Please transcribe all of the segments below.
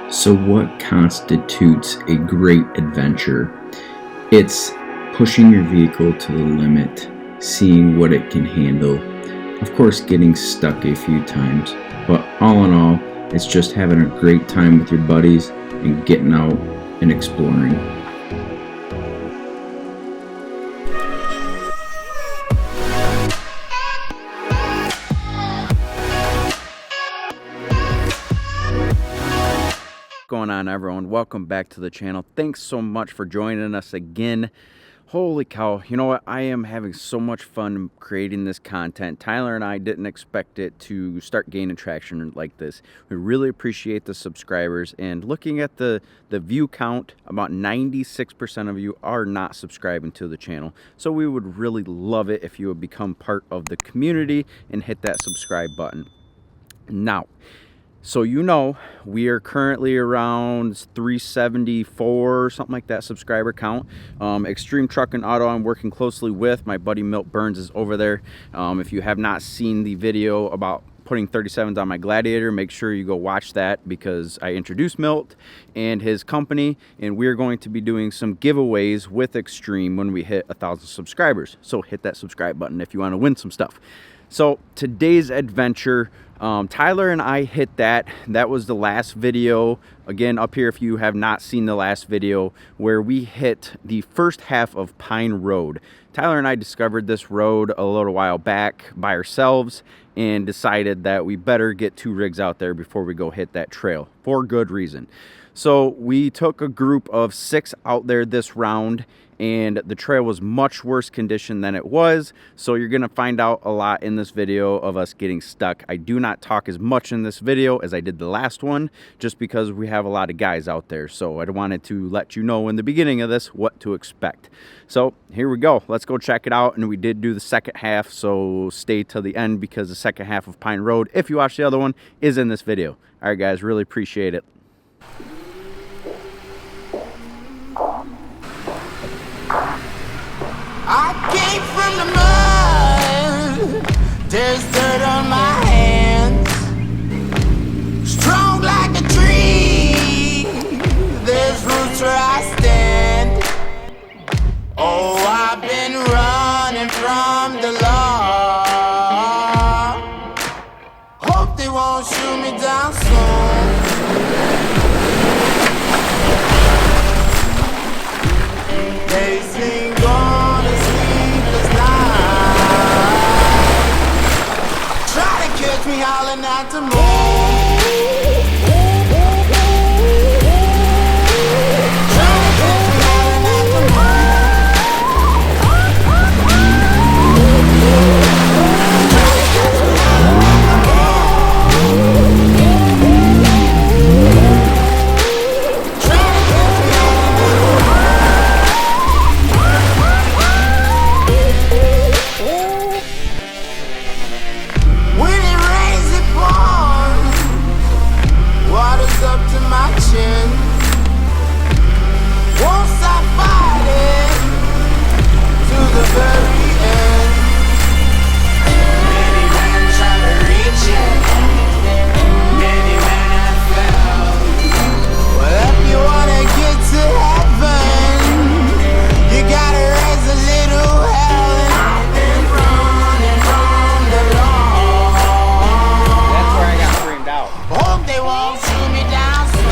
So what constitutes a great adventure? It's pushing your vehicle to the limit, seeing what it can handle, of course getting stuck a few times, but all in all, it's just having a great time with your buddies and getting out and exploring. What's going on, everyone? Welcome back to the channel. Thanks so much for joining us again. Holy cow, you know what? I am having so much fun creating this content. Tyler and I didn't expect it to start gaining traction like this. We really appreciate the subscribers, and looking at the view count, about 96% of you are not subscribing to the channel. So we would really love it if you would become part of the community and hit that subscribe button. Now, so you know, we are currently around 374, something like that, subscriber count. Extreme Truck and Auto I'm working closely with. My buddy Milt Burns is over there. If you have not seen the video about putting 37s on my Gladiator, make sure you go watch that, because I introduced Milt and his company, and we're going to be doing some giveaways with Extreme when we hit 1,000 subscribers. So hit that subscribe button if you want to win some stuff. So today's adventure, Tyler and I hit that. That was the last video. Again, up here if you have not seen the last video, where we hit the first half of Pine Road. Tyler and I discovered this road a little while back by ourselves and decided that we better get 2 rigs out there before we go hit that trail, for good reason. So we took a group of 6 out there this round, and the trail was much worse condition than it was. So you're gonna find out a lot in this video of us getting stuck. I do not talk as much in this video as I did the last one, just because we have a lot of guys out there. So I wanted to let you know in the beginning of this what to expect. So here we go, let's go check it out. And we did do the second half, so stay till the end, because the second half of Pine Road, if you watch the other one, is in this video. All right guys, really appreciate it. I came from the mud, there's dirt on my hands. Strong like a tree, there's roots where I stand. Oh, I've been running from the law. Hope they won't shoot me down soon. They sing on a sleepless night, try to catch me howling at the moon.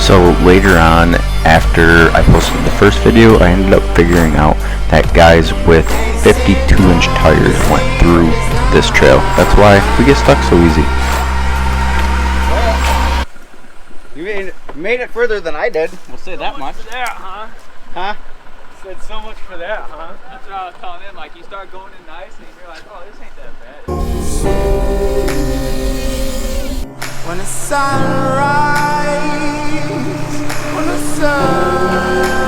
So later on, after I posted the first video, I ended up figuring out that guys with 52-inch tires went through this trail. That's why we get stuck so easy. You made it further than I did. We'll say that much. For that, huh? Huh? Said so much for that, huh? That's what I was telling him. Like, you start going in nice and you realize, oh, this ain't that bad. When the sun rises, when the sun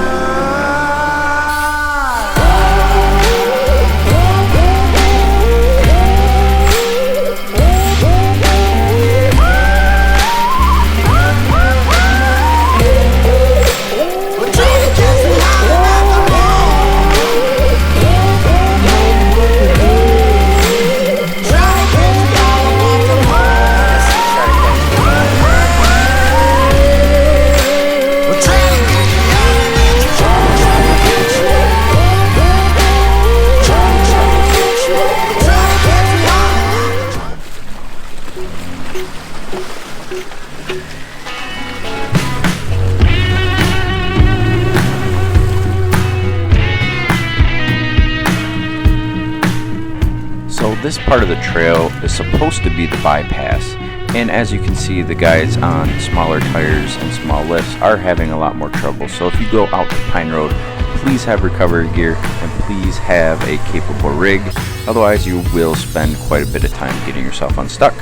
So this part of the trail is supposed to be the bypass, and as you can see, the guys on smaller tires and small lifts are having a lot more trouble. So if you go out to Pine Road, please have recovery gear and please have a capable rig, otherwise you will spend quite a bit of time getting yourself unstuck.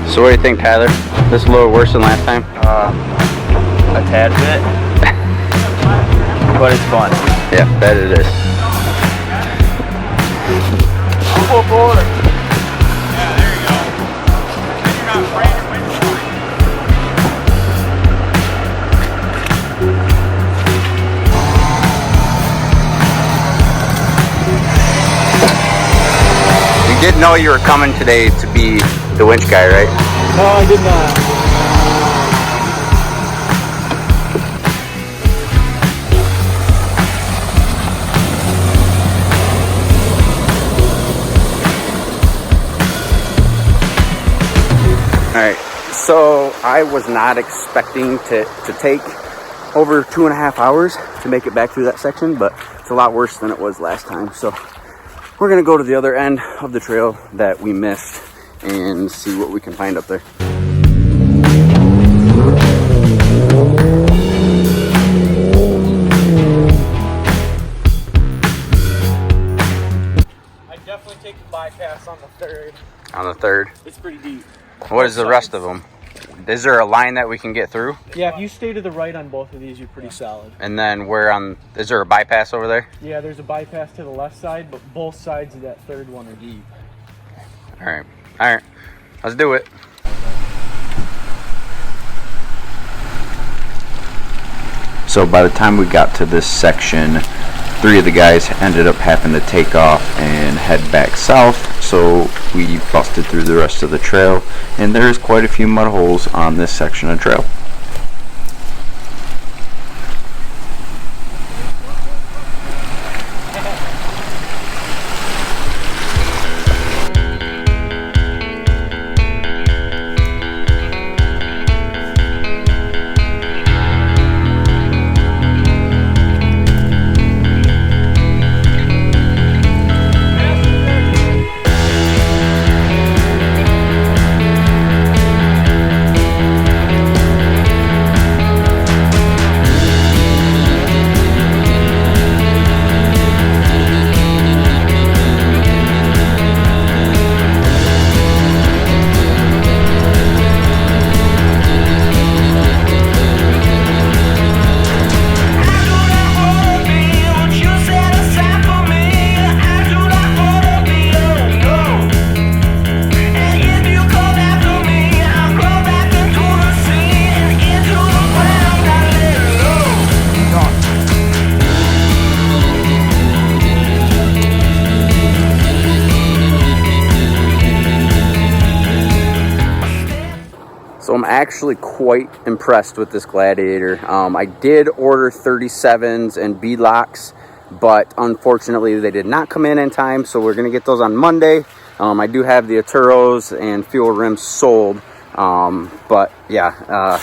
So what do you think, Tyler? This is a little worse than last time? A tad bit. But it's fun. Yeah, bet it is. I'll pull forward. Yeah, there you go. Then you're not afraid to win. You didn't know you were coming today to be the winch guy, right? No, I did not. Alright, so I was not expecting to take over 2.5 hours to make it back through that section, but it's a lot worse than it was last time. So we're gonna go to the other end of the trail that we missed and see what we can find up there. I definitely take the bypass on the third. On the third. It's pretty deep. What is the rest of them? Is there a line that we can get through? Yeah, if you stay to the right on both of these, you're pretty solid. And then where on, is there a bypass over there? Yeah, there's a bypass to the left side, but both sides of that third one are deep. Alright, alright, let's do it. So by the time we got to this section, 3 of the guys ended up having to take off and head back south, so we busted through the rest of the trail, and there's quite a few mud holes on this section of trail. So I'm actually quite impressed with this Gladiator. I did order 37s and beadlocks, but unfortunately they did not come in time, so we're gonna get those on Monday. I do have the Aturos and fuel rims sold, but yeah,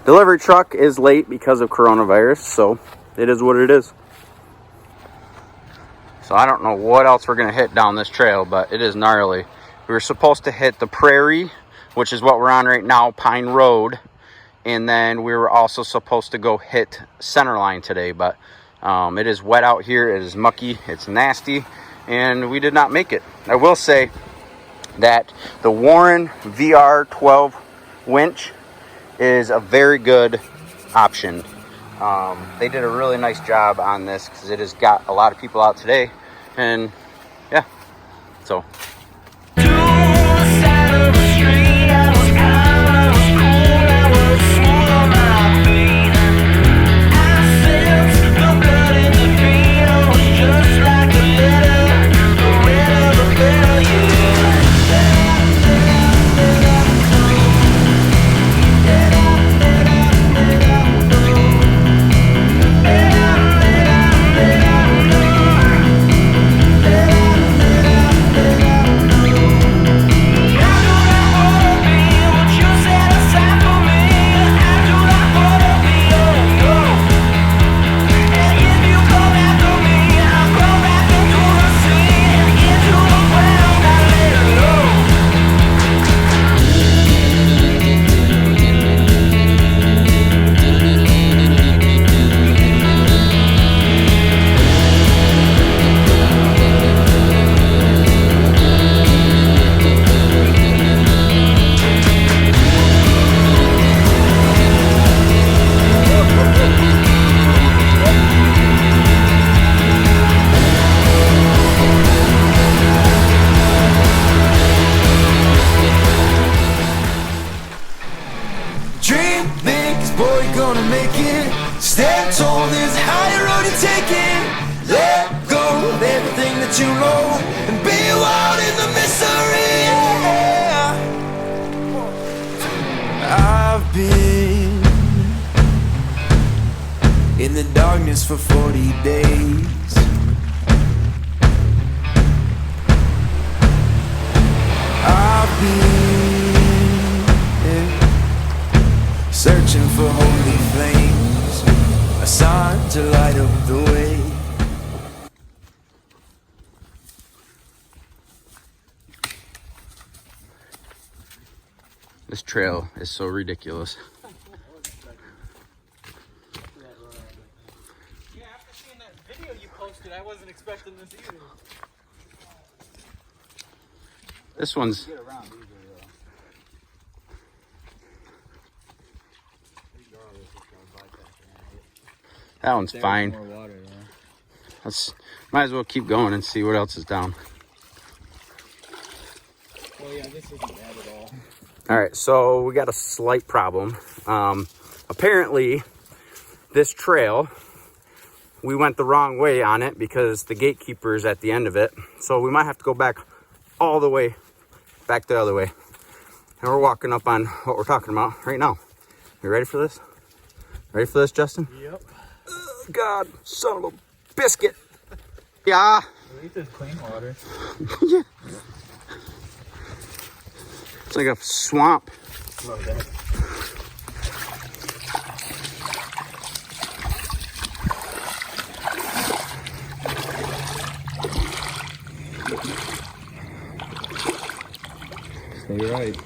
delivery truck is late because of coronavirus, so it is what it is. So I don't know what else we're gonna hit down this trail, but it is gnarly. We were supposed to hit the prairie which is what we're on right now, Pine Road. And then we were also supposed to go hit Centerline today, but it is wet out here. It is mucky. It's nasty, and we did not make it. I will say that the Warren VR12 winch is a very good option. They did a really nice job on this because it has got a lot of people out today, and yeah, so. Stand tall, there's a higher road to take it. Let go of everything that you know and be wild in the mystery. Yeah. I've been in the darkness for 40 days. I've been searching for holy flames, a sign to light up the way. This trail is so ridiculous. Yeah, after seeing that video you posted, I wasn't expecting this either. This one's Get around easily, that one's fine. more water, Let's might as well keep going and see what else is down. Well, yeah, this isn't bad at all. All right, so we got a slight problem. Apparently, this trail, we went the wrong way on it because the gatekeeper is at the end of it. So we might have to go back all the way, back the other way. And we're walking up on what we're talking about right now. You ready for this? Ready for this, Justin? Yep. Oh, God, son of a biscuit. Yeah. At least it's clean water. Yeah. It's like a swamp. Love that. Stay right.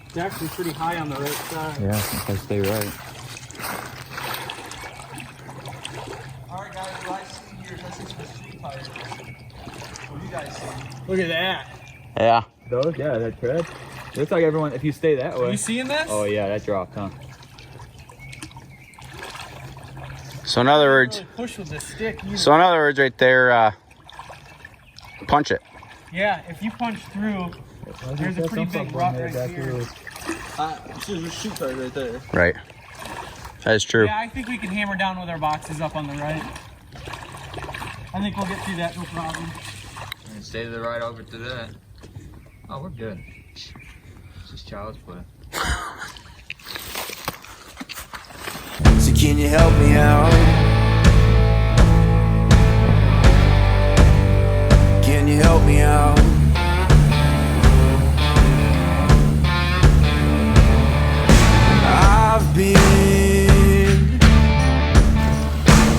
It's actually pretty high on the right side. Yeah, if I stay right. Alright guys, what I see here is this is the street tires. What do you guys see? Look at that. Yeah. Those? Yeah, that tread. Looks like everyone, if you stay that way. Are you seeing this? Oh yeah, that dropped, huh? So in other words, Really push with the stick either. so in other words, right there, punch it. Yeah, if you punch through, there's a pretty big rock right here. This is a sheet tire right there. Right. That is true. Yeah, I think we can hammer down with our boxes up on the right. I think we'll get through that, no problem. And stay to the right over to that. Oh, we're good. It's just child's play. So can you help me out? Can you help me out? I've been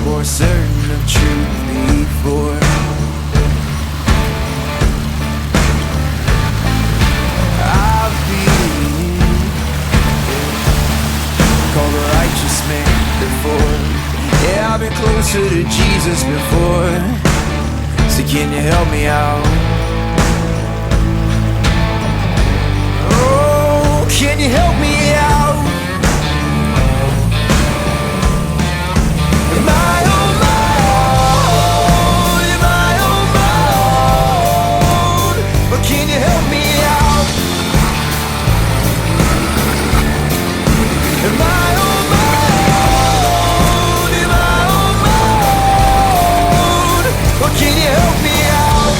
more certain of truth. can you help me out? Oh, can you help me out? Am I on my own? Am I on my own? Or can you help me out? Am I on my own? Am I on my own? Or can you help me out?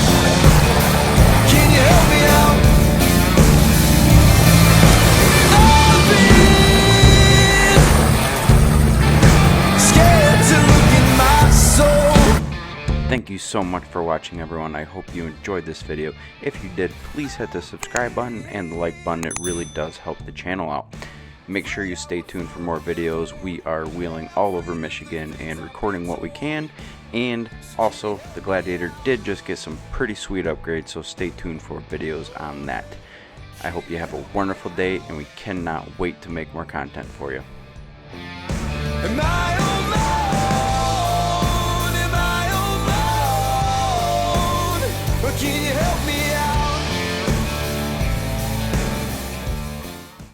Can you help me out? I've been scared to look in my soul. Thank you so much for watching, everyone. I hope you enjoyed this video. If you did, please hit the subscribe button and the like button. It really does help the channel out. Make sure you stay tuned for more videos. We are wheeling all over Michigan and recording what we can. And also, the Gladiator did just get some pretty sweet upgrades, so stay tuned for videos on that. I hope you have a wonderful day, and we cannot wait to make more content for you. Am I on my own? Am I on my own? Or can you help